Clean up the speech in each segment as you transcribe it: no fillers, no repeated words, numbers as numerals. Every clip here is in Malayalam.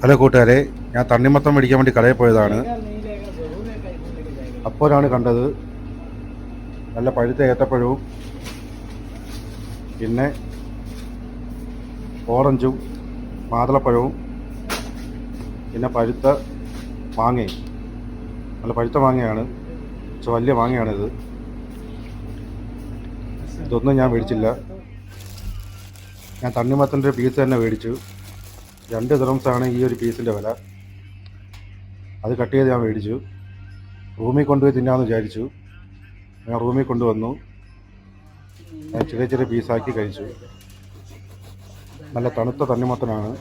ഹലോ കൂട്ടുകാരെ, ഞാൻ തണ്ണിമത്തം മേടിക്കാൻ വേണ്ടി കടയിൽ പോയതാണ്. അപ്പോഴാണ് കണ്ടത് നല്ല പഴുത്ത ഏത്തപ്പഴവും പിന്നെ ഓറഞ്ചും മാതളപ്പഴവും പിന്നെ പഴുത്ത മാങ്ങയും. നല്ല പഴുത്ത മാങ്ങയാണ്, പക്ഷെ വലിയ മാങ്ങയാണിത്. ഇതൊന്നും ഞാൻ മേടിച്ചില്ല. ഞാൻ തണ്ണിമത്തൻ്റെ ഒരു പീസ് തന്നെ മേടിച്ചു. 2 ദിറംസാണ് ഈ ഒരു പീസിൻ്റെ വില. അത് കട്ട് ചെയ്ത് ഞാൻ മേടിച്ചു. റൂമിൽ കൊണ്ടുപോയി തിന്നാമെന്ന് വിചാരിച്ചു. ഞാൻ റൂമിൽ കൊണ്ടുവന്നു. ഞാൻ ചെറിയ ചെറിയ പീസാക്കി കഴിച്ചു. നല്ല തണുത്ത തണ്ണിമത്തനാണ്.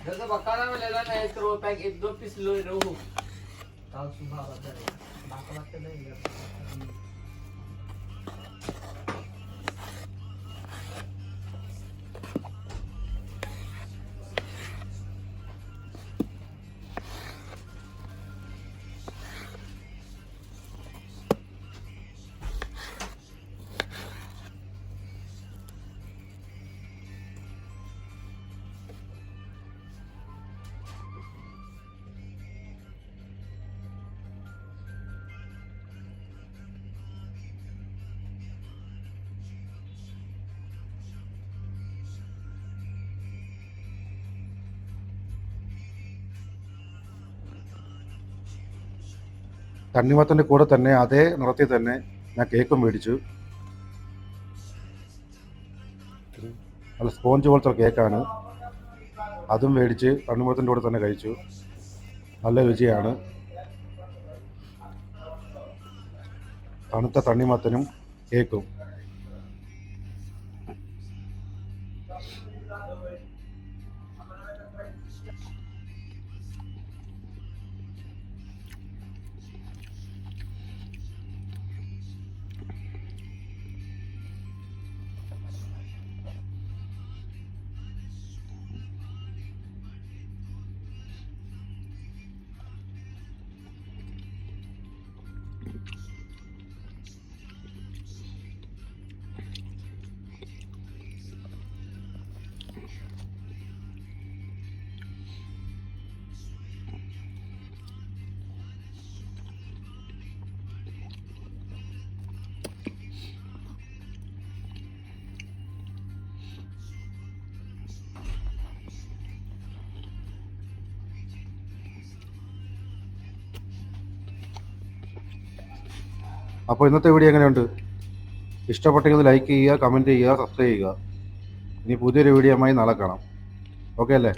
जैसे बकाला में ले लेना 1 रो पैक 1-2 पीस लो रोहू काल सुबह आ जाएगा बाकला के नहीं यार തണ്ണിമത്തൻ്റെ കൂടെ തന്നെ അതേ നിറത്തിൽ തന്നെ ഞാൻ കേക്കും മേടിച്ചു. നല്ല സ്പോഞ്ച് പോലത്തെ കേക്കാണ്. അതും മേടിച്ച് തണ്ണിമത്തൻ്റെ കൂടെ തന്നെ കഴിച്ചു. നല്ല രുചിയാണ്. തണുത്ത തണ്ണിമത്തനും കേക്കും. അപ്പോൾ ഇന്നത്തെ വീഡിയോ എങ്ങനെയുണ്ട്? ഇഷ്ടപ്പെട്ടെങ്കിൽ ലൈക്ക് ചെയ്യുക, കമൻറ്റ് ചെയ്യുക, സബ്സ്ക്രൈബ് ചെയ്യുക. ഇനി പുതിയൊരു വീഡിയോയുമായി നാളെ കാണാം. ഓക്കെ അല്ലേ?